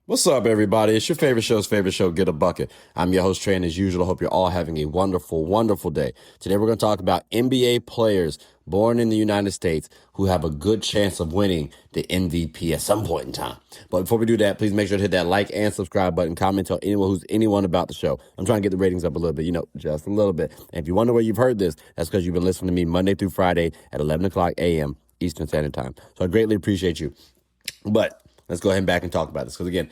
What's up, everybody? It's your favorite show, Get a Bucket. I'm your host, Trey, and as usual, I hope you're all having a wonderful, wonderful day. Today, we're going to talk about NBA players born in the United States who have a good chance of winning the MVP at some point in time. But before we do that, please make sure to hit that like and subscribe button. Comment, tell anyone about the show. I'm trying to get the ratings up a little bit, just a little bit. And if you wonder where you've heard this, that's because you've been listening to me Monday through Friday at 11 o'clock a.m. Eastern Standard Time. So I greatly appreciate you. But let's go ahead and back and talk about this. Because again,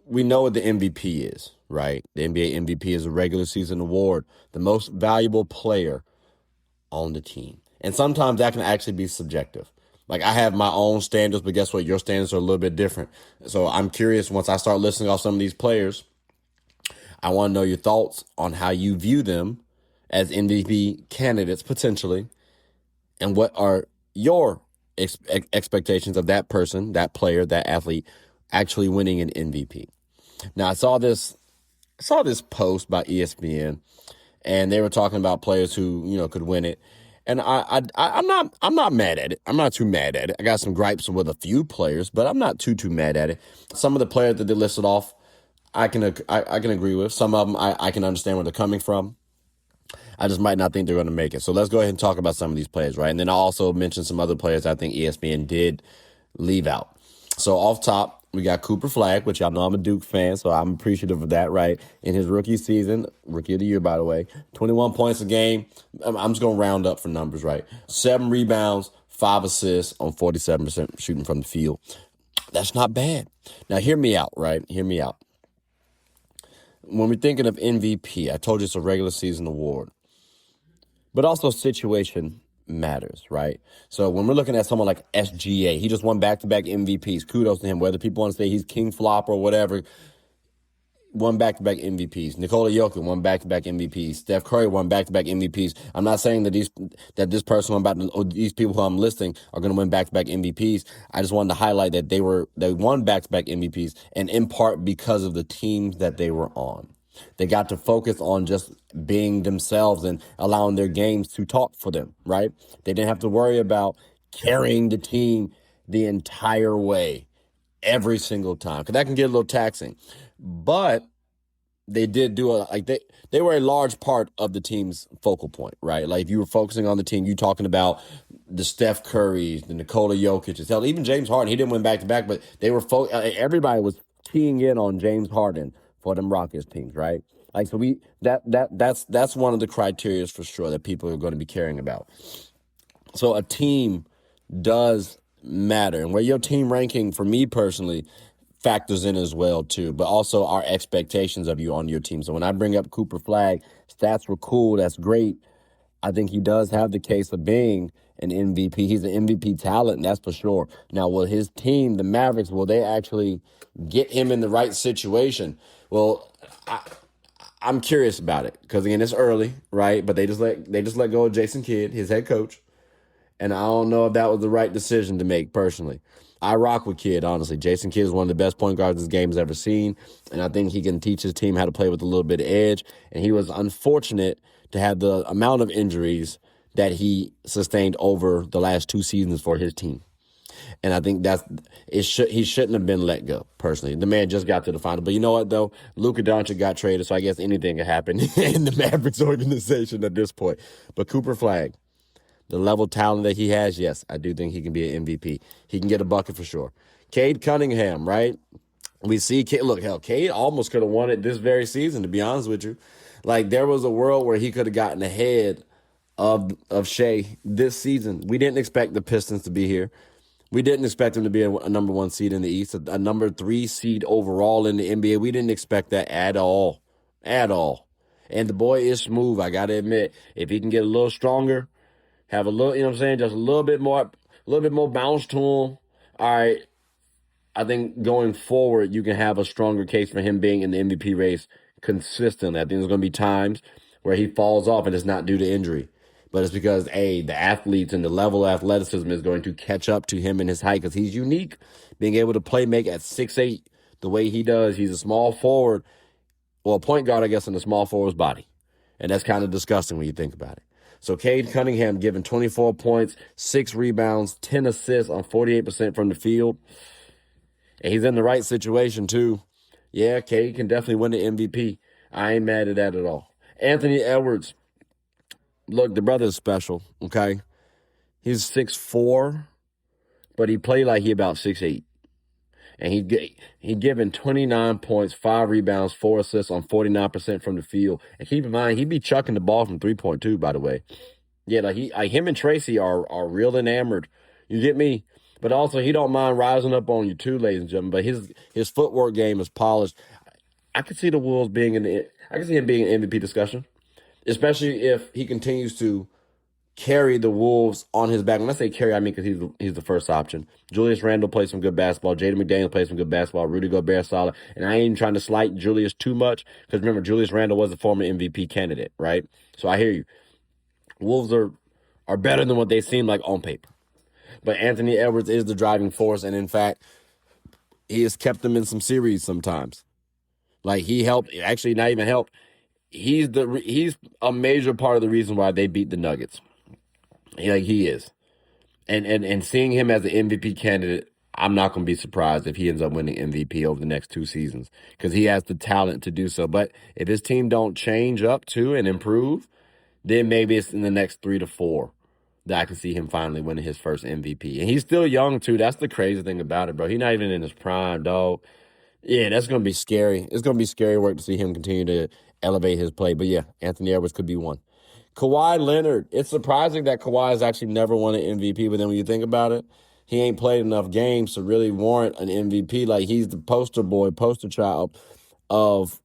we know what the MVP is, right? The NBA MVP is a regular season award, the most valuable player on the team. And sometimes that can actually be subjective. Like, I have my own standards, but guess what? Your standards are a little bit different. So I'm curious, once I start listing off some of these players, I want to know your thoughts on how you view them as MVP candidates potentially, and what are your expectations of that person, that player, that athlete actually winning an MVP. Now, I saw this post by ESPN, and they were talking about players who could win it, and I'm not mad at it. I'm not too mad at it. I got some gripes with a few players, but I'm not too mad at it. Some of the players that they listed off, I can agree with. Some of them I can understand where they're coming from. I just might not think they're going to make it. So let's go ahead and talk about some of these players, right? And then I'll also mention some other players I think ESPN did leave out. So off top, we got Cooper Flagg, which y'all know I'm a Duke fan, so I'm appreciative of that, right? In his rookie season, rookie of the year, by the way, 21 points a game. I'm just going to round up for numbers, right? 7 rebounds, 5 assists on 47% shooting from the field. That's not bad. Now, hear me out, right? Hear me out. When we're thinking of MVP, I told you it's a regular season award. But also situation matters, right? So when we're looking at someone like SGA, he just won back-to-back MVPs. Kudos to him. Whether people want to say he's king flop or whatever, won back-to-back MVPs. Nikola Jokic won back-to-back MVPs. Steph Curry won back-to-back MVPs. I'm not saying that this person these people who I'm listing are going to win back-to-back MVPs. I just wanted to highlight that they won back-to-back MVPs, and in part because of the teams that they were on. They got to focus on just being themselves and allowing their games to talk for them, right? They didn't have to worry about carrying the team the entire way every single time, because that can get a little taxing. But they did they were a large part of the team's focal point, right? Like, if you were focusing on the team, you talking about the Steph Currys, the Nikola Jokic, hell, even James Harden. He didn't win back-to-back, but they were everybody was keying in on James Harden for them Rockets teams, right? Like, so that's one of the criteria for sure that people are going to be caring about. So a team does matter, and where your team ranking, for me personally, factors in as well too, but also our expectations of you on your team. So when I bring up Cooper Flagg, stats were cool, that's great. I think he does have the case of being an MVP. He's an MVP talent, and that's for sure. Now, will his team, the Mavericks, will they actually get him in the right situation? Well, I'm curious about it, because again, it's early, right? But they just let go of Jayson Kidd, his head coach, and I don't know if that was the right decision to make personally. I rock with Kidd, honestly. Jayson Kidd is one of the best point guards this game has ever seen, and I think he can teach his team how to play with a little bit of edge. And he was unfortunate to have the amount of injuries that he sustained over the last 2 seasons for his team. And I think he shouldn't have been let go, personally. The man just got to the final. But you know what, though? Luka Doncic got traded, so I guess anything can happen in the Mavericks organization at this point. But Cooper Flagg, the level of talent that he has, yes, I do think he can be an MVP. He can get a bucket for sure. Cade Cunningham, right? We see Cade. Look, hell, Cade almost could have won it this very season, to be honest with you. Like, there was a world where he could have gotten ahead of Shea this season. We didn't expect the Pistons to be here. We didn't expect him to be a number 1 seed in the East, a number 3 seed overall in the NBA. We didn't expect that at all. At all. And the boy is smooth, I got to admit. If he can get a little stronger, have a little, just a little bit more bounce to him, all right, I think going forward, you can have a stronger case for him being in the MVP race consistently. I think there's going to be times where he falls off, and it's not due to injury, but it's because, the athletes and the level of athleticism is going to catch up to him in his height, because he's unique. Being able to play make at 6'8", the way he does, he's a small forward, well, a point guard, I guess, in a small forward's body. And that's kind of disgusting when you think about it. So Cade Cunningham given 24 points, 6 rebounds, 10 assists on 48% from the field. And he's in the right situation, too. Yeah, Cade can definitely win the MVP. I ain't mad at that at all. Anthony Edwards. Look, the brother is special, okay? He's 6'4", but he played like he about 6'8". And he given 29 points, 5 rebounds, 4 assists on 49% from the field. And keep in mind, he be chucking the ball from 3-point too, by the way. Yeah, like him and Tracy are real enamored. You get me? But also, he don't mind rising up on you too, ladies and gentlemen. But his footwork game is polished. I could see the Wolves I could see him being an MVP discussion, especially if he continues to carry the Wolves on his back. When I say carry, I mean because he's the first option. Julius Randle plays some good basketball. Jaden McDaniels plays some good basketball. Rudy Gobert solid. And I ain't even trying to slight Julius too much because remember, Julius Randle was a former MVP candidate, right? So I hear you. Wolves are better than what they seem like on paper. But Anthony Edwards is the driving force, and in fact, he has kept them in some series sometimes. Like he helped, actually not even helped. He's a major part of the reason why they beat the Nuggets. Like he is. And seeing him as an MVP candidate, I'm not going to be surprised if he ends up winning MVP over the next 2 seasons because he has the talent to do so. But if his team don't change up too and improve, then maybe it's in the next 3 to 4 that I can see him finally winning his first MVP. And he's still young too. That's the crazy thing about it, bro. He's not even in his prime, dog. Yeah, that's going to be scary. It's going to be scary work to see him continue to elevate his play. But yeah, Anthony Edwards could be one. Kawhi Leonard. It's surprising that Kawhi has actually never won an MVP, but then when you think about it, he ain't played enough games to really warrant an MVP. Like, he's the poster boy, poster child of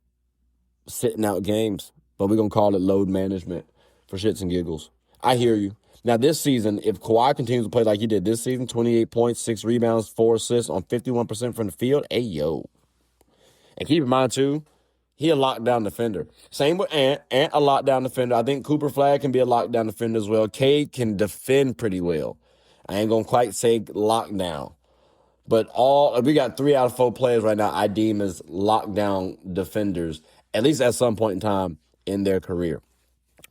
sitting out games. But we're going to call it load management for shits and giggles. I hear you. Now, this season, if Kawhi continues to play like he did this season, 28 points, 6 rebounds, 4 assists on 51% from the field, hey, yo. And keep in mind, too, he a lockdown defender. Same with Ant. Ant a lockdown defender. I think Cooper Flagg can be a lockdown defender as well. Cade can defend pretty well. I ain't going to quite say lockdown. But we got 3 out of 4 players right now I deem as lockdown defenders, at least at some point in time in their career.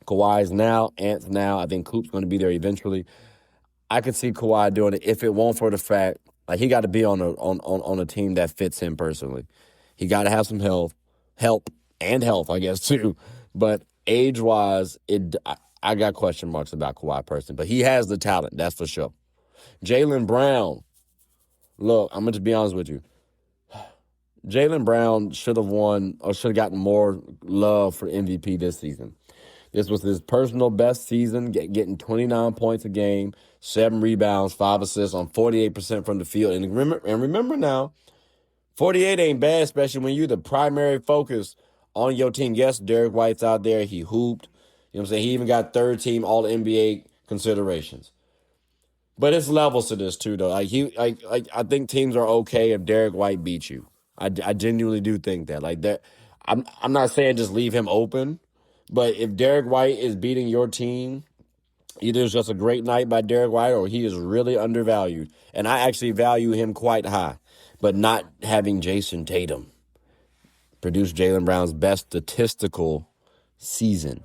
Kawhi's now, Ant's now. I think Coop's going to be there eventually. I could see Kawhi doing it if it won't for the fact, like he got to be on a team that fits him personally. He got to have some help, I guess, too. But age-wise, I got question marks about Kawhi personally. But he has the talent, that's for sure. Jaylen Brown. Look, I'm going to be honest with you. Jaylen Brown should have won or should have gotten more love for MVP this season. This was his personal best season, getting 29 points a game, 7 rebounds, 5 assists on 48% from the field. And remember now, 48 ain't bad, especially when you're the primary focus on your team. Yes, Derek White's out there. He hooped. You know what I'm saying? He even got third team All-NBA considerations. But it's levels to this too, though. I think teams are okay if Derek White beats you. I genuinely do think that. Like that, I'm not saying just leave him open, but if Derek White is beating your team, either it's just a great night by Derek White or he is really undervalued. And I actually value him quite high, but not having Jayson Tatum produce Jalen Brown's best statistical season.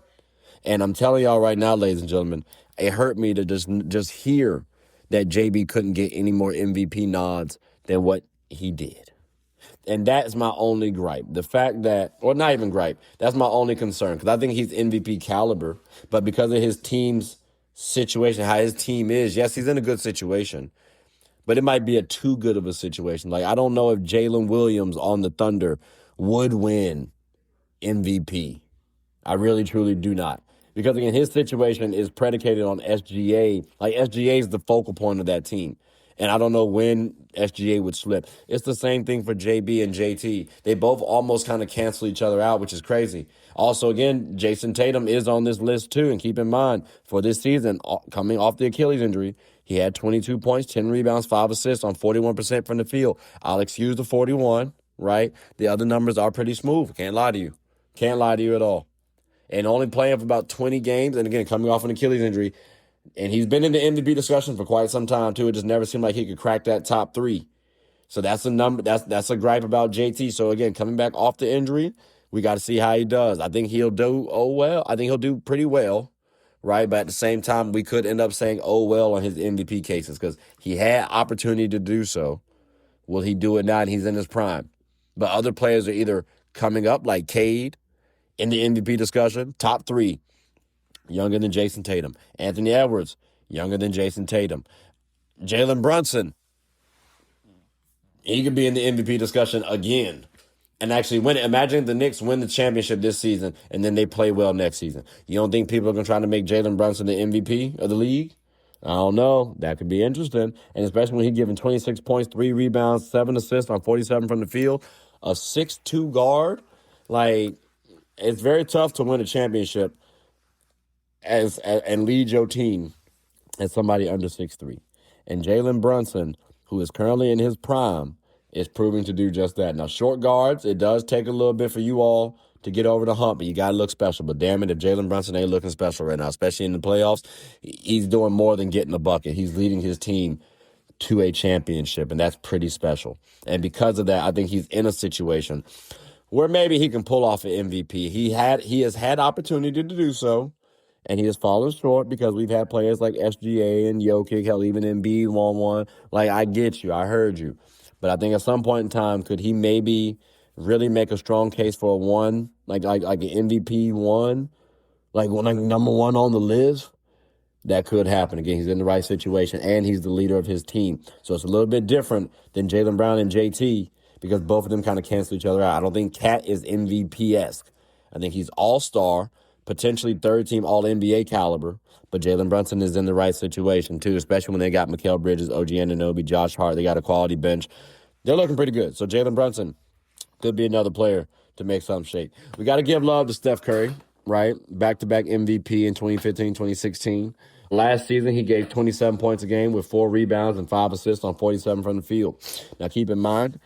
And I'm telling y'all right now, ladies and gentlemen, it hurt me to just hear that JB couldn't get any more MVP nods than what he did. And that's my only gripe. The fact that, or not even gripe, that's my only concern. Because I think he's MVP caliber. But because of his team's situation, how his team is, yes, he's in a good situation. But it might be a too good of a situation. Like, I don't know if Jalen Williams on the Thunder would win MVP. I really, truly do not. Because, again, his situation is predicated on SGA. Like, SGA is the focal point of that team. And I don't know when SGA would slip. It's the same thing for JB and JT. They both almost kind of cancel each other out, which is crazy. Also, again, Jayson Tatum is on this list too. And keep in mind, for this season, coming off the Achilles injury, he had 22 points, 10 rebounds, 5 assists on 41% from the field. I'll excuse the 41, right? The other numbers are pretty smooth. Can't lie to you. Can't lie to you at all. And only playing for about 20 games, and again, coming off an Achilles injury. And he's been in the MVP discussion for quite some time, too. It just never seemed like he could crack that top 3. So that's a number. That's a gripe about JT. So, again, coming back off the injury, we got to see how he does. I think he'll do well. I think he'll do pretty well, right? But at the same time, we could end up saying well on his MVP cases because he had opportunity to do so, Will he do it now and he's in his prime? But other players are either coming up like Cade in the MVP discussion, top 3, younger than Jayson Tatum. Anthony Edwards, younger than Jayson Tatum. Jalen Brunson, he could be in the MVP discussion again and actually win it. Imagine the Knicks win the championship this season and then they play well next season. You don't think people are going to try to make Jalen Brunson the MVP of the league? I don't know. That could be interesting. And especially when he's giving 26 points, 3 rebounds, 7 assists on 47 from the field, a 6'2" guard. Like, it's very tough to win a championship and lead your team as somebody under 6'3". And Jalen Brunson, who is currently in his prime, is proving to do just that. Now, short guards, it does take a little bit for you all to get over the hump, and you got to look special. But damn it, if Jalen Brunson ain't looking special right now, especially in the playoffs, he's doing more than getting a bucket. He's leading his team to a championship, and that's pretty special. And because of that, I think he's in a situation where maybe he can pull off an MVP. He has had opportunity to do so, and he has fallen short because we've had players like SGA and Jokic, hell, even Embiid 1-1. Like, I get you. I heard you. But I think at some point in time, could he maybe really make a strong case for a one, like an MVP one, like number 1 on the list? That could happen. Again, he's in the right situation, and he's the leader of his team. So it's a little bit different than Jaylen Brown and JT because both of them kind of cancel each other out. I don't think Cat is MVP-esque. I think he's all-star, potentially third-team All-NBA caliber, but Jalen Brunson is in the right situation, too, especially when they got Mikal Bridges, OG Anunoby, Josh Hart. They got a quality bench. They're looking pretty good. So Jalen Brunson could be another player to make something shake. We got to give love to Steph Curry, right? Back-to-back MVP in 2015, 2016. Last season, he gave 27 points a game with 4 rebounds and 5 assists on 47 from the field. Now, keep in mind,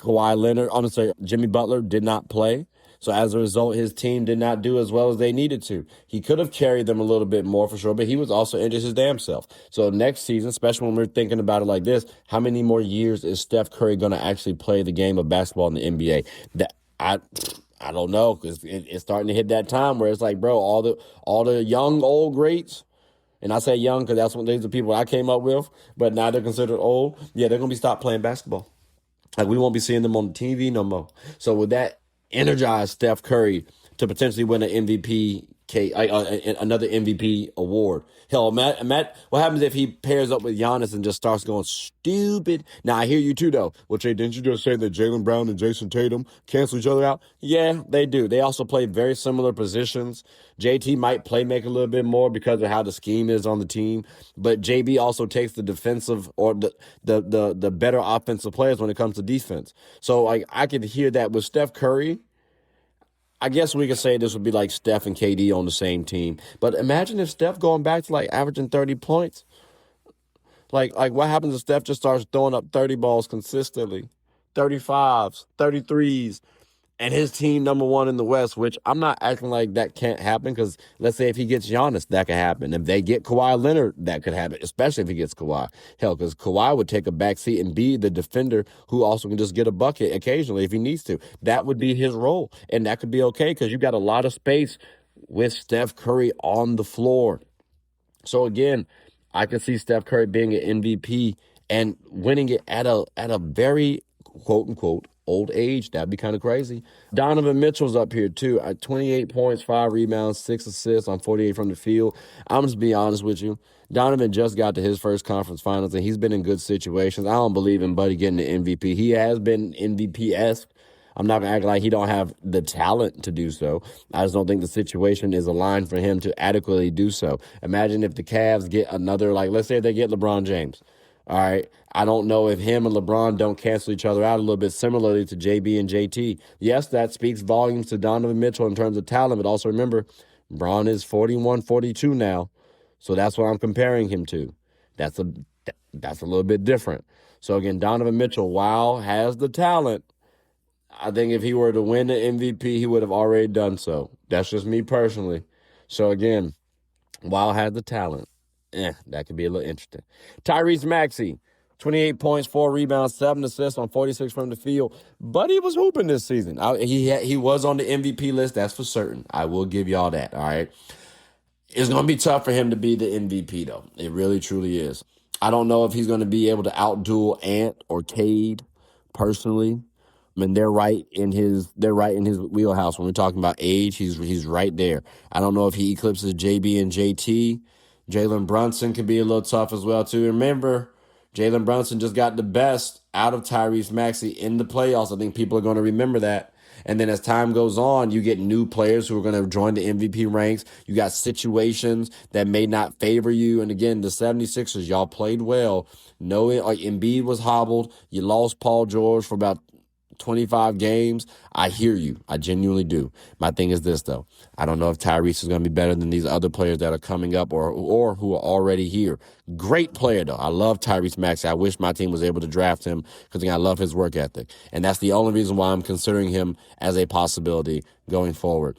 Jimmy Butler did not play. So as a result, his team did not do as well as they needed to. He could have carried them a little bit more for sure, but he was also injured his damn self. So next season, especially when we're thinking about it like this, how many more years is Steph Curry going to actually play the game of basketball in the NBA? I don't know, because it's starting to hit that time where it's like, bro, all the young old greats. And I say young because that's what these are people I came up with, but now they're considered old. Yeah, they're going to be stopped playing basketball. Like, we won't be seeing them on the TV no more. So with that, energize Steph Curry to potentially win an another MVP award. Hell, Matt, what happens if he pairs up with Giannis and just starts going stupid? Now, I hear you too, though. Well, Jay, didn't you just say that Jalen Brown and Jayson Tatum cancel each other out? Yeah, they do. They also play very similar positions. JT might play make a little bit more because of how the scheme is on the team, but JB also takes the defensive or the better offensive players when it comes to defense. So, like, I could hear that with Steph Curry. I guess we could say this would be like Steph and KD on the same team. But imagine if Steph going back to like averaging 30 points. Like what happens if Steph just starts throwing up 30 balls consistently, 35s, 33s, and his team number 1 in the West, which I'm not acting like that can't happen because let's say if he gets Giannis, that could happen. If they get Kawhi Leonard, that could happen, especially if he gets Kawhi. Hell, because Kawhi would take a backseat and be the defender who also can just get a bucket occasionally if he needs to. That would be his role, and that could be okay because you got a lot of space with Steph Curry on the floor. So, again, I can see Steph Curry being an MVP and winning it at a very, quote-unquote, old age. That'd be kind of crazy. Donovan Mitchell's up here, too. 28 points, 5 rebounds, 6 assists on 48 from the field. I'm just be honest with you. Donovan just got to his first conference finals, and he's been in good situations. I don't believe in Buddy getting the MVP. He has been MVP-esque. I'm not going to act like he don't have the talent to do so. I just don't think the situation is aligned for him to adequately do so. Imagine if the Cavs get another, like, let's say they get LeBron James. All right. I don't know if him and LeBron don't cancel each other out a little bit similarly to JB and JT. Yes, that speaks volumes to Donovan Mitchell in terms of talent, but also remember, Bron is 41, 42 now. So that's what I'm comparing him to. That's a little bit different. So again, Donovan Mitchell, while has the talent, I think if he were to win the MVP, he would have already done so. That's just me personally. So again, while has the talent, that could be a little interesting. Tyrese Maxey, 28 points, 4 rebounds, 7 assists on 46 from the field. But he was hooping this season. He was on the MVP list, that's for certain. I will give y'all that, all right? It's going to be tough for him to be the MVP, though. It really, truly is. I don't know if he's going to be able to outduel Ant or Cade personally. I mean, they're right in his wheelhouse. When we're talking about age, he's right there. I don't know if he eclipses JB and JT. Jalen Brunson could be a little tough as well too. Remember, Jalen Brunson just got the best out of Tyrese Maxey in the playoffs. I think people are going to remember that. And then as time goes on, you get new players who are going to join the MVP ranks. You got situations that may not favor you. And again, the 76ers, y'all played well. Knowing like Embiid was hobbled. You lost Paul George for about 25 games. I hear you. I genuinely do. My thing is this, though. I don't know if Tyrese is going to be better than these other players that are coming up or who are already here. Great player, though. I love Tyrese Maxey. I wish my team was able to draft him because I love his work ethic. And that's the only reason why I'm considering him as a possibility going forward.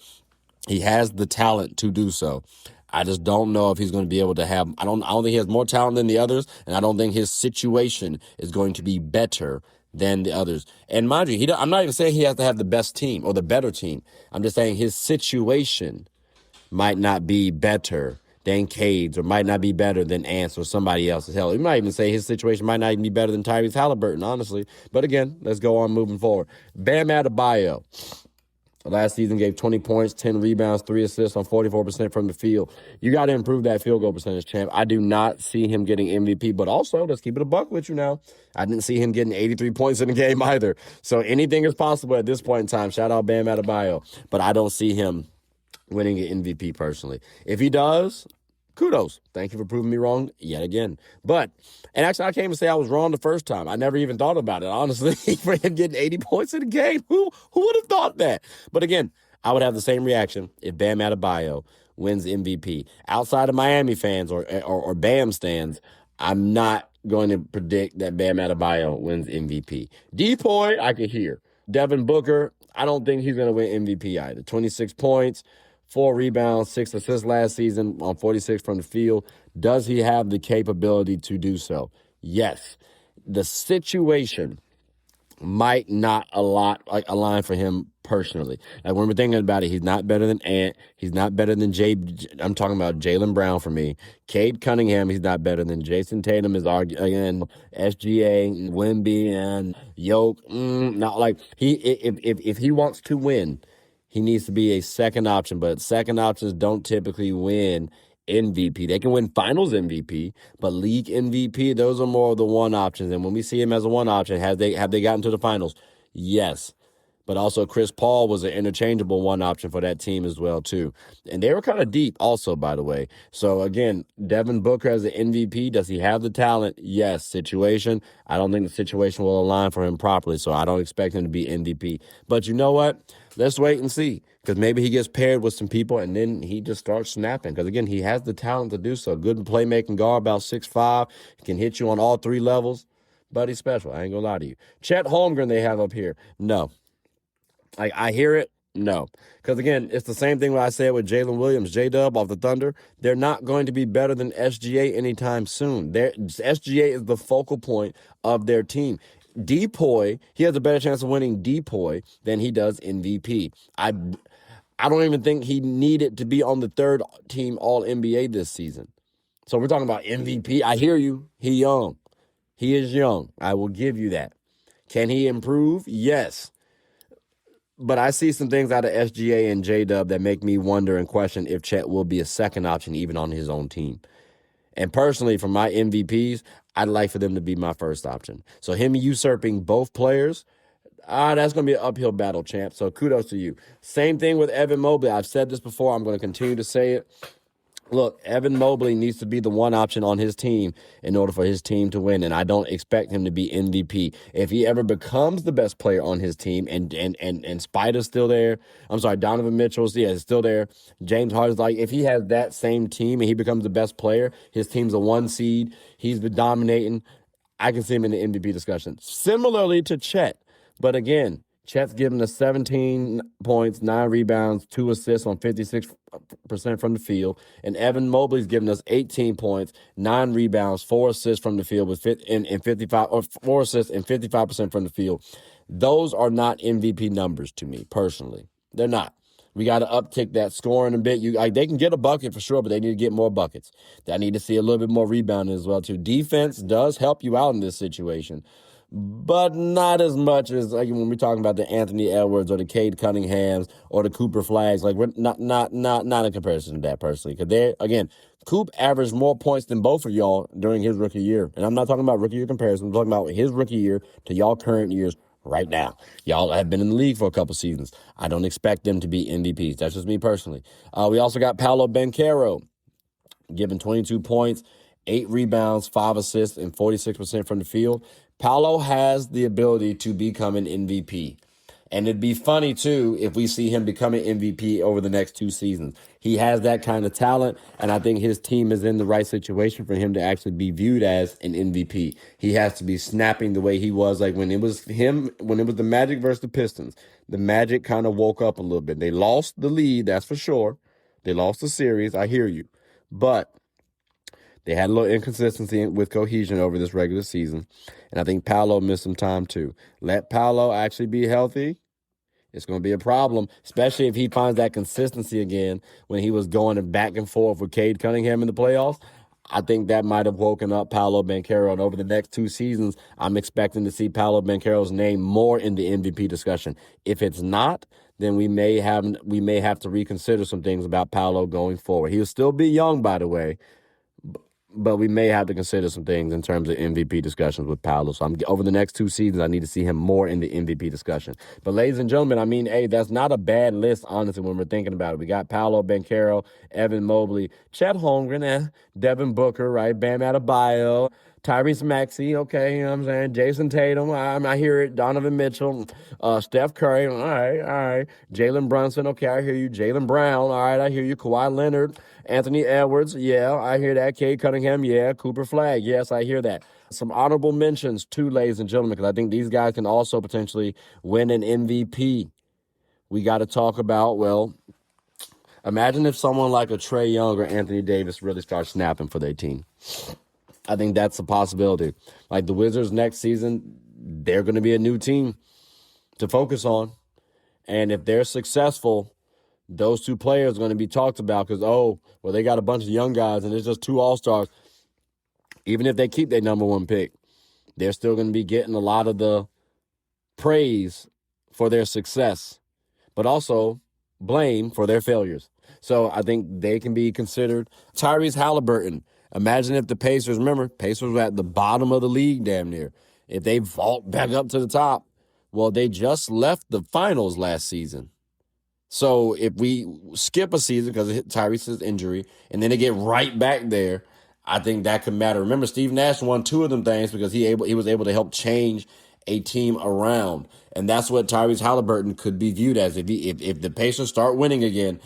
He has the talent to do so. I just don't know if he's going to be able to have. I don't think he has more talent than the others, and I don't think his situation is going to be better than the others. And mind you, I'm not even saying he has to have the best team or the better team. I'm just saying his situation might not be better than Cade's or might not be better than Ant's or somebody else's. Hell, you might even say his situation might not even be better than Tyrese Halliburton, honestly. But again, let's go on moving forward. Bam Adebayo. Last season gave 20 points, 10 rebounds, 3 assists on 44% from the field. You got to improve that field goal percentage, champ. I do not see him getting MVP, but also, let's keep it a buck with you now. I didn't see him getting 83 points in the game either. So anything is possible at this point in time. Shout out Bam Adebayo. But I don't see him winning an MVP personally. If he does, kudos. Thank you for proving me wrong yet again. And actually, I can't even say I was wrong the first time. I never even thought about it, honestly, for him getting 80 points in the game. Who would have thought that? But again, I would have the same reaction if Bam Adebayo wins MVP. Outside of Miami fans or Bam stands, I'm not going to predict that Bam Adebayo wins MVP. Depoy, I could hear. Devin Booker, I don't think he's going to win MVP either. 26 points. 4 rebounds, 6 assists last season on 46 from the field. Does he have the capability to do so? Yes. The situation might not align for him personally. Like when we're thinking about it, he's not better than Ant. He's not better than I'm talking about Jalen Brown for me. Cade Cunningham, he's not better than Jayson. Tatum is again SGA, Wemby, and Yoke. Not like if he wants to win, he needs to be a second option, but second options don't typically win MVP. They can win finals MVP, but league MVP, those are more of the one options. And when we see him as a one option, have they gotten to the finals? Yes. But also Chris Paul was an interchangeable one option for that team as well, too. And they were kind of deep also, by the way. So, again, Devin Booker as an MVP, does he have the talent? Yes. Situation, I don't think the situation will align for him properly, so I don't expect him to be MVP. But you know what? Let's wait and see, because maybe he gets paired with some people and then he just starts snapping. Because, again, he has the talent to do so. Good playmaking guard, about 6'5", can hit you on all 3 levels. But he's special. I ain't going to lie to you. Chet Holmgren they have up here. No. I hear it. No. Because, again, it's the same thing when I said with Jalen Williams, J-Dub off the Thunder. They're not going to be better than SGA anytime soon. SGA is the focal point of their team. Depoy, he has a better chance of winning Depoy than he does MVP. I don't even think he needed to be on the third team All-NBA this season. So we're talking about MVP. I hear you. He young. He is young. I will give you that. Can he improve? Yes. But I see some things out of SGA and J-Dub that make me wonder and question if Chet will be a second option even on his own team. And personally, for my MVPs, I'd like for them to be my first option. So him usurping both players, that's going to be an uphill battle, champ. So kudos to you. Same thing with Evan Mobley. I've said this before. I'm going to continue to say it. Look, Evan Mobley needs to be the one option on his team in order for his team to win, and I don't expect him to be MVP. If he ever becomes the best player on his team, and Spider's still there, Donovan Mitchell's still there, James Harden's if he has that same team and he becomes the best player, his team's a 1 seed, he's been dominating, I can see him in the MVP discussion. Similarly to Chet, but again, Chet's given us 17 points, 9 rebounds, 2 assists on 56% from the field. And Evan Mobley's given us 18 points, 9 rebounds, 4 assists from the field with 4 assists and 55% from the field. Those are not MVP numbers to me, personally. They're not. We got to uptick that scoring a bit. They can get a bucket for sure, but they need to get more buckets. I need to see a little bit more rebounding as well, too. Defense does help you out in this situation. but not as much as like when we're talking about the Anthony Edwards or the Cade Cunninghams or the Cooper Flaggs. Like we're not in comparison to that personally. Because they again, Coop averaged more points than both of y'all during his rookie year. And I'm not talking about rookie year comparison. I'm talking about his rookie year to y'all current years right now. Y'all have been in the league for a couple seasons. I don't expect them to be MVPs. That's just me personally. We also got Paolo Banchero, given 22 points, 8 rebounds, 5 assists, and 46% from the field. Paolo has the ability to become an MVP. And it'd be funny, too, if we see him becoming MVP over the next 2 seasons. He has that kind of talent, and I think his team is in the right situation for him to actually be viewed as an MVP. He has to be snapping the way he was. Like when it was the Magic versus the Pistons, the Magic kind of woke up a little bit. They lost the lead, that's for sure. They lost the series, I hear you. But they had a little inconsistency with cohesion over this regular season. And I think Paolo missed some time too. Let Paolo actually be healthy. It's going to be a problem, especially if he finds that consistency again when he was going back and forth with Cade Cunningham in the playoffs. I think that might have woken up Paolo Banchero. And over the next 2 seasons, I'm expecting to see Paolo Banchero's name more in the MVP discussion. If it's not, then we may have to reconsider some things about Paolo going forward. He'll still be young, by the way, but we may have to consider some things in terms of MVP discussions with Paolo. So over the next 2 seasons, I need to see him more in the MVP discussion. But ladies and gentlemen, I mean, hey, that's not a bad list, honestly, when we're thinking about it. We got Paolo Banchero, Evan Mobley, Chet Holmgren, Devin Booker, right? Bam Adebayo, Tyrese Maxey, okay, you know what I'm saying? Jason Tatum, I hear it. Donovan Mitchell, Steph Curry, all right. Jalen Brunson, okay, I hear you. Jalen Brown, all right, I hear you. Kawhi Leonard, Anthony Edwards, yeah, I hear that. Cade Cunningham, yeah. Cooper Flagg, yes, I hear that. Some honorable mentions, too, ladies and gentlemen, because I think these guys can also potentially win an MVP. We got to talk about, well, imagine if someone like a Trae Young or Anthony Davis really starts snapping for their team. I think that's a possibility. Like the Wizards next season, they're going to be a new team to focus on. And if they're successful, those 2 players are going to be talked about because, they got a bunch of young guys and it's just 2 all-stars. Even if they keep their number 1 pick, they're still going to be getting a lot of the praise for their success, but also blame for their failures. So I think they can be considered. Tyrese Halliburton. Imagine if the Pacers, remember, Pacers were at the bottom of the league damn near. If they vault back up to the top, well, they just left the finals last season. So if we skip a season because of Tyrese's injury and then they get right back there, I think that could matter. Remember, Steve Nash won 2 of them things because he was able to help change a team around. And that's what Tyrese Halliburton could be viewed as. If the Pacers start winning again,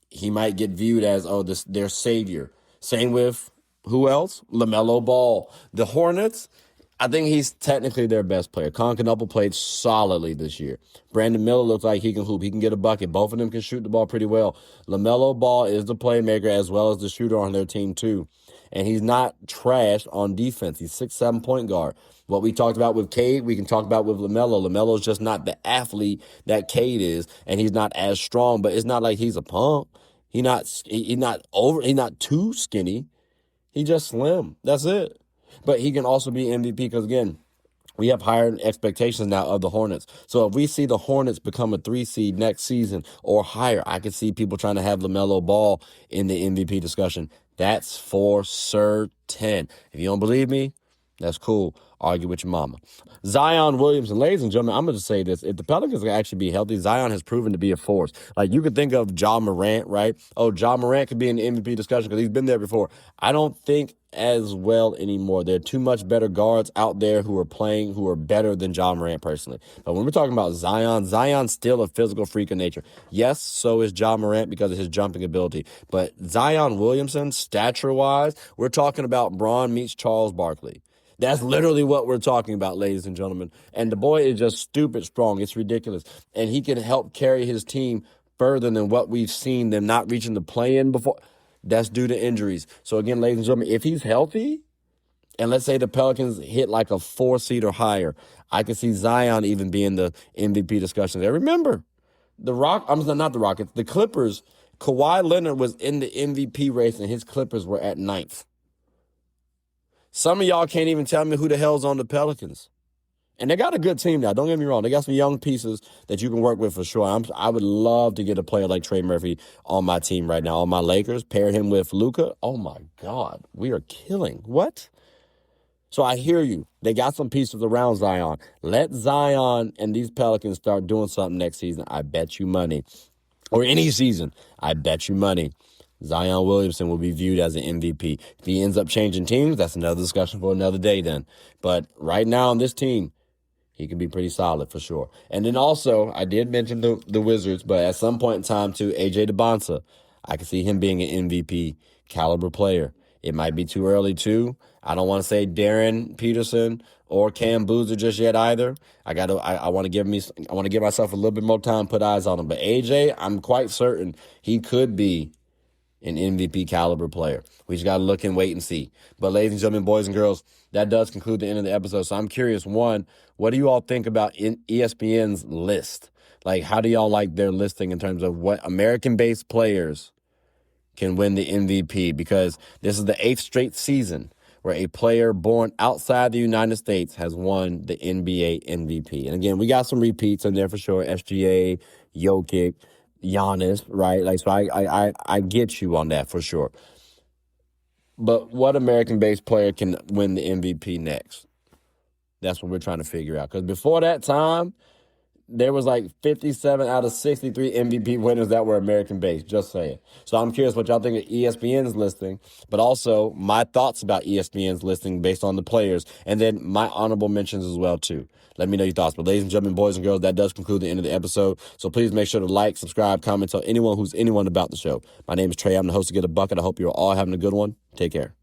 he might get viewed as, their savior. Same with who else? LaMelo Ball. The Hornets, I think he's technically their best player. Concanopoulos played solidly this year. Brandon Miller looks like he can hoop. He can get a bucket. Both of them can shoot the ball pretty well. LaMelo Ball is the playmaker as well as the shooter on their team too. And he's not trash on defense. He's 6'7" point guard. What we talked about with Cade, we can talk about with LaMelo. LaMelo's just not the athlete that Cade is, and he's not as strong, but it's not like he's a punk. He's not too skinny. He's just slim. That's it. But he can also be MVP because, again, we have higher expectations now of the Hornets. So if we see the Hornets become a 3 seed next season or higher, I could see people trying to have LaMelo Ball in the MVP discussion. That's for certain. If you don't believe me, that's cool. Argue with your mama. Zion Williamson, ladies and gentlemen, I'm going to say this. If the Pelicans can actually be healthy, Zion has proven to be a force. Like, you could think of Ja Morant, right? Ja Morant could be in the MVP discussion because he's been there before. I don't think as well anymore. There are too much better guards out there who are better than Ja Morant personally. But when we're talking about Zion, Zion's still a physical freak of nature. Yes, so is Ja Morant because of his jumping ability. But Zion Williamson, stature-wise, we're talking about Braun meets Charles Barkley. That's literally what we're talking about, ladies and gentlemen. And the boy is just stupid strong. It's ridiculous. And he can help carry his team further than what we've seen them not reaching the play-in before. That's due to injuries. So, again, ladies and gentlemen, if he's healthy, and let's say the Pelicans hit like a 4 seed or higher, I can see Zion even be in the MVP discussion there. Remember, the Clippers, Kawhi Leonard was in the MVP race, and his Clippers were at 9th. Some of y'all can't even tell me who the hell's on the Pelicans. And they got a good team now. Don't get me wrong. They got some young pieces that you can work with for sure. I would love to get a player like Trey Murphy on my team right now, on my Lakers. Pair him with Luka. Oh, my God. We are killing. What? So I hear you. They got some pieces around Zion. Let Zion and these Pelicans start doing something next season. I bet you money. Or any season. I bet you money. Zion Williamson will be viewed as an MVP. If he ends up changing teams, that's another discussion for another day then. But right now on this team, he can be pretty solid for sure. And then also, I did mention the Wizards, but at some point in time too, AJ DeBonsa, I can see him being an MVP caliber player. It might be too early too. I don't want to say Darren Peterson or Cam Boozer just yet either. I want to give myself a little bit more time, put eyes on him. But AJ, I'm quite certain he could be an MVP caliber player. We just got to look and wait and see. But ladies and gentlemen, boys and girls, that does conclude the end of the episode. So I'm curious, one, what do you all think about ESPN's list? Like, how do y'all like their listing in terms of what American-based players can win the MVP? Because this is the 8th straight season where a player born outside the United States has won the NBA MVP. And again, we got some repeats in there for sure. SGA, Jokic, Giannis, right? Like, so I get you on that for sure. But what American-based player can win the MVP next? That's what we're trying to figure out. Because before that time, there was like 57 out of 63 MVP winners that were American-based, just saying. So I'm curious what y'all think of ESPN's listing, but also my thoughts about ESPN's listing based on the players, and then my honorable mentions as well, too. Let me know your thoughts. But ladies and gentlemen, boys and girls, that does conclude the end of the episode. So please make sure to like, subscribe, comment, tell anyone about the show. My name is Trey. I'm the host of Get a Bucket. I hope you're all having a good one. Take care.